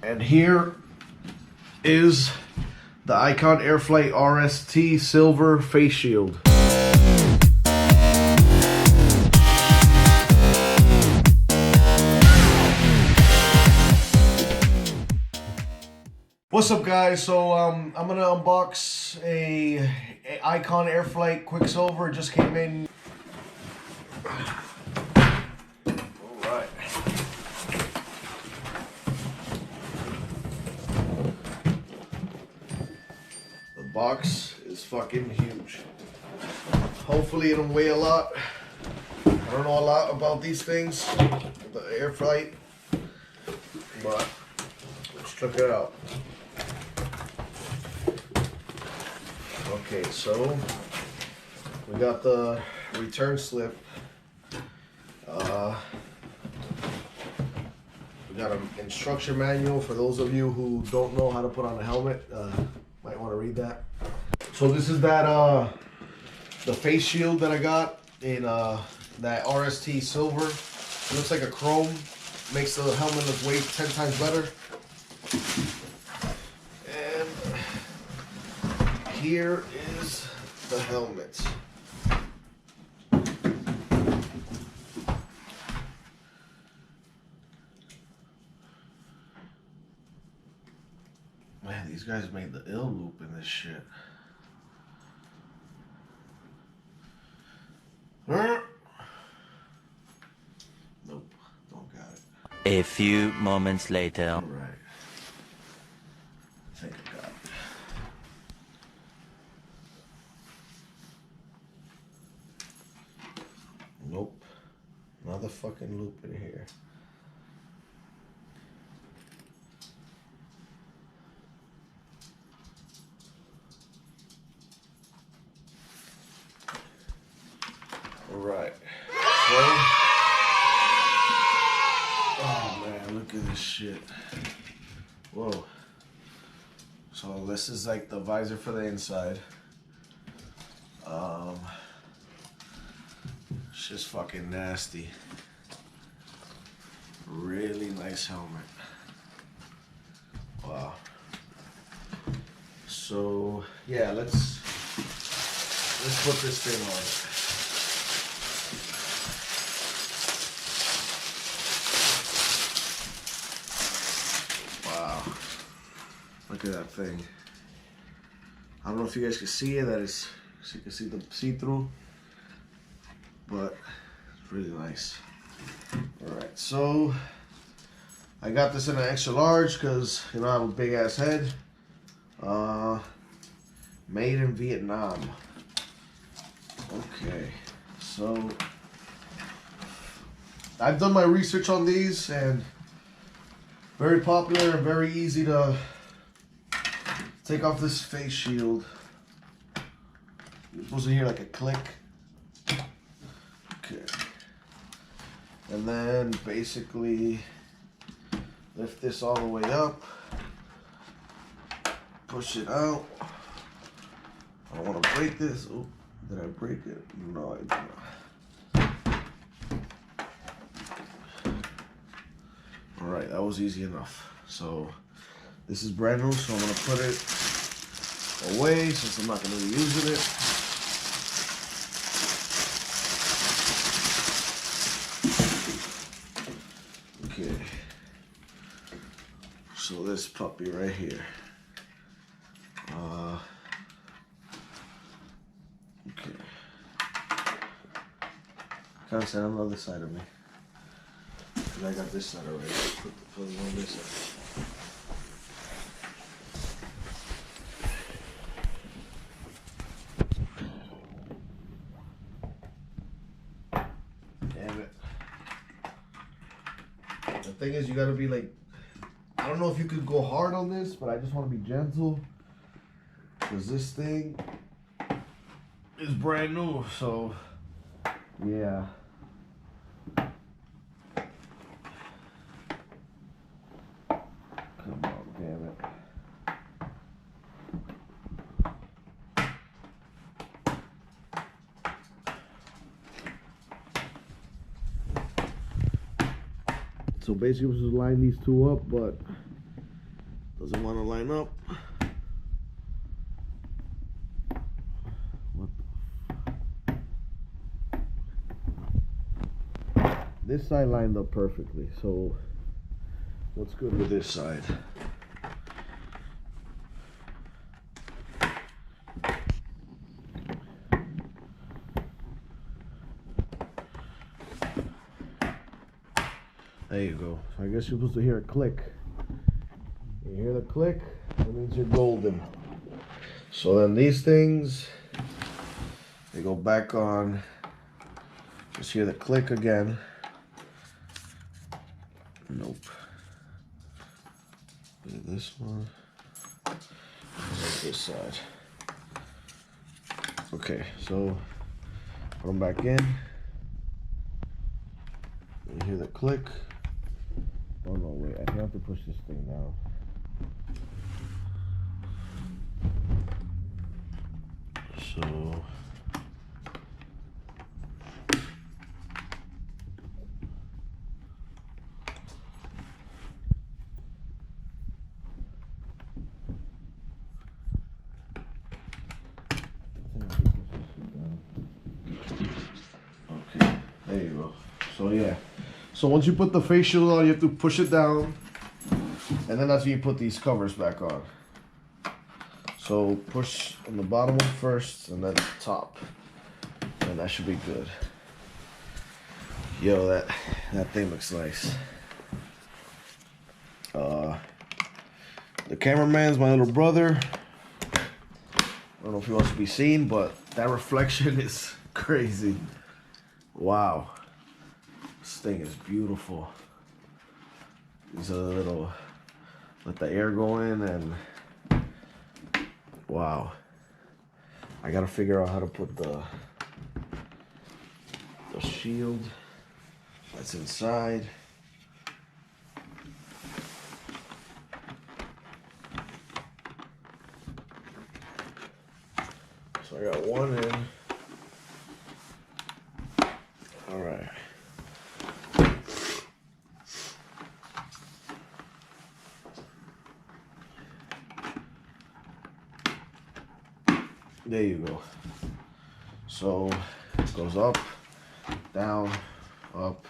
And here is the Icon Airflite RST Silver Face Shield. What's up, guys? So I'm gonna unbox a Icon Airflite Quicksilver. It just came in. Alright. The box is fucking huge. Hopefully it don't weigh a lot. I don't know a lot about these things, the Airflite, but let's check it out. Okay, so we got the return slip. We got an instruction manual for those of you who don't know how to put on a helmet. Might want to read that. So this is that the face shield that I got in that RST silver. It looks like a chrome. Makes the helmet look way 10 times better. And here is the helmet. Man, these guys made the ill loop in this shit. Nope, don't got it. A few moments later. All right. I think I got it. Nope. Another fucking loop in here. Alright. So, oh man, look at this shit. Whoa. So this is like the visor for the inside. It's just fucking nasty. Really nice helmet. Wow. So yeah, let's put this thing on. Wow. Look at that thing. I don't know if you guys can see it, so you can see the see-through, but it's really nice. Alright, so I got this in an extra large because, you know, I have a big ass head. Made in Vietnam. Okay, so I've done my research on these, and very popular and very easy to take off this face shield. You're supposed to hear like a click. Okay. And then basically lift this all the way up. Push it out. I don't want to break this. Oh, did I break it? No, I did not. Alright, that was easy enough. So this is brand new, so I'm going to put it away since I'm not going to be using it. Okay. So this puppy right here. Okay. Kind of stand on the other side of me. Because I got this side already. Put it on this side. Damn it. The thing is, you gotta be like, I don't know if you could go hard on this, but I just want to be gentle. Because this thing is brand new, so yeah. Come on, damn it. So basically, we're supposed to line these two up, but Doesn't want to line up. This side lined up perfectly, so what's good with this side? There you go. So I guess you're supposed to hear a click. You hear the click, that means you're golden. So then these things, they go back on. Just hear the click again. Nope. This one. This side. Okay, so put them back in. You hear the click. Oh no, wait, I have to push this thing down. So okay, there you go. So yeah. So once you put the face shield on, you have to push it down, and then that's when you put these covers back on. So push on the bottom one first, and then the top, and that should be good. Yo, that thing looks nice. The cameraman's my little brother. I don't know if he wants to be seen, but that reflection is crazy. Wow. This thing is beautiful. These are the little, let the air go in, and wow. I gotta figure out how to put the shield that's inside. So I got one in. All right. There you go. So it goes up, down, up,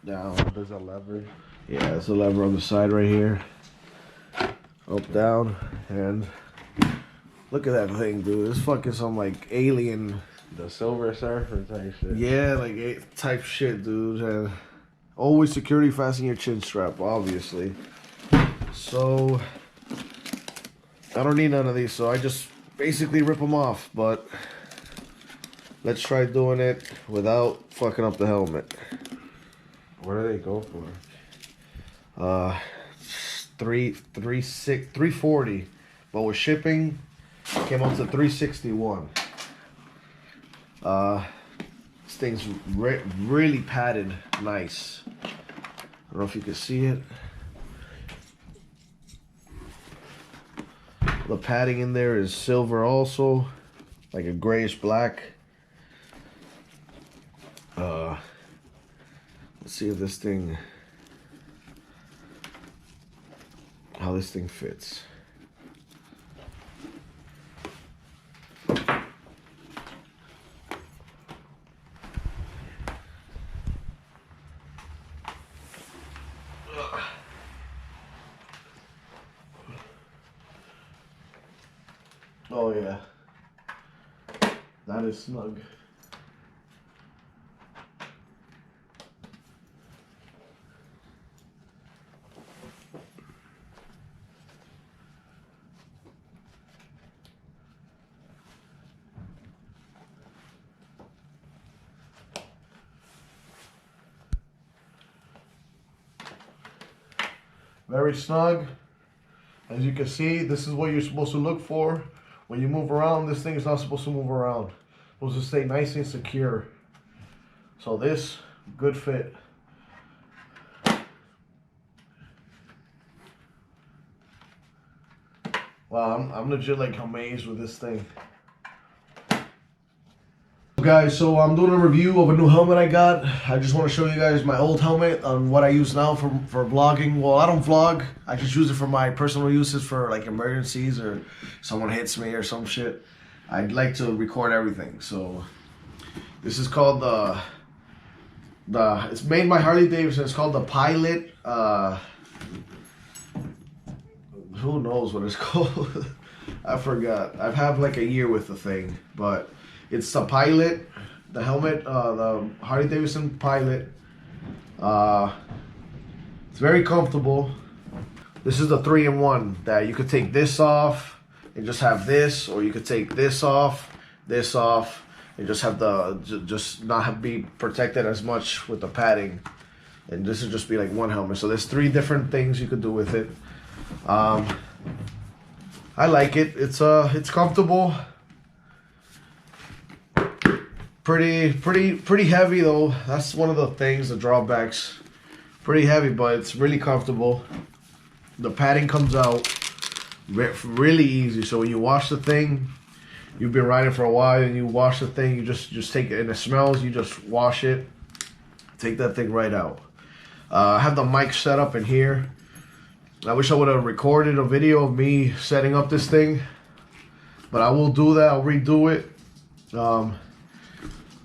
down. There's a lever. Yeah, there's a lever on the side right here. Up, down, and look at that thing, dude. It's fucking some like alien. The Silver Surfer type shit. Yeah, like type shit, dude. And always security fasten your chin strap, obviously. So I don't need none of these, so I just basically rip them off. But let's try doing it without fucking up the helmet. What do they go for? 340, but with shipping came up to 361. This thing's really padded, nice. I don't know if you can see it. The padding in there is silver also, like a grayish black. Let's see if this thing, how this thing fits. Oh yeah, that is snug. Very snug. As you can see, this is what you're supposed to look for. When you move around, this thing is not supposed to move around. It's supposed to stay nice and secure. So this, good fit. Wow, I'm legit like amazed with this thing. guys? So I'm doing a review of a new helmet I got. I just want to show you guys my old helmet on what I use now for vlogging. Well, I don't vlog. I just use it for my personal uses for like emergencies or someone hits me or some shit. I'd like to record everything. So this is called it's made by Harley Davidson. It's called the Pilot. Who knows what it's called? I forgot. I've had like a year with the thing, but it's the Pilot, the helmet, the Harley Davidson Pilot. It's very comfortable. This is the 3-in-1 that you could take this off and just have this, or you could take this off, and just have just not have be protected as much with the padding. And this would just be like one helmet. So there's 3 different things you could do with it. I like it. It's comfortable. Pretty heavy though. That's one of the things, the drawbacks. Pretty heavy, but it's really comfortable. The padding comes out really easy. So when you wash the thing, you've been riding for a while and you wash the thing, you just take it and it smells, you just wash it, take that thing right out. I have the mic set up in here. I wish I would have recorded a video of me setting up this thing, but I will do that. I'll redo it.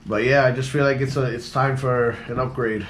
But yeah, I just feel like it's time for an upgrade.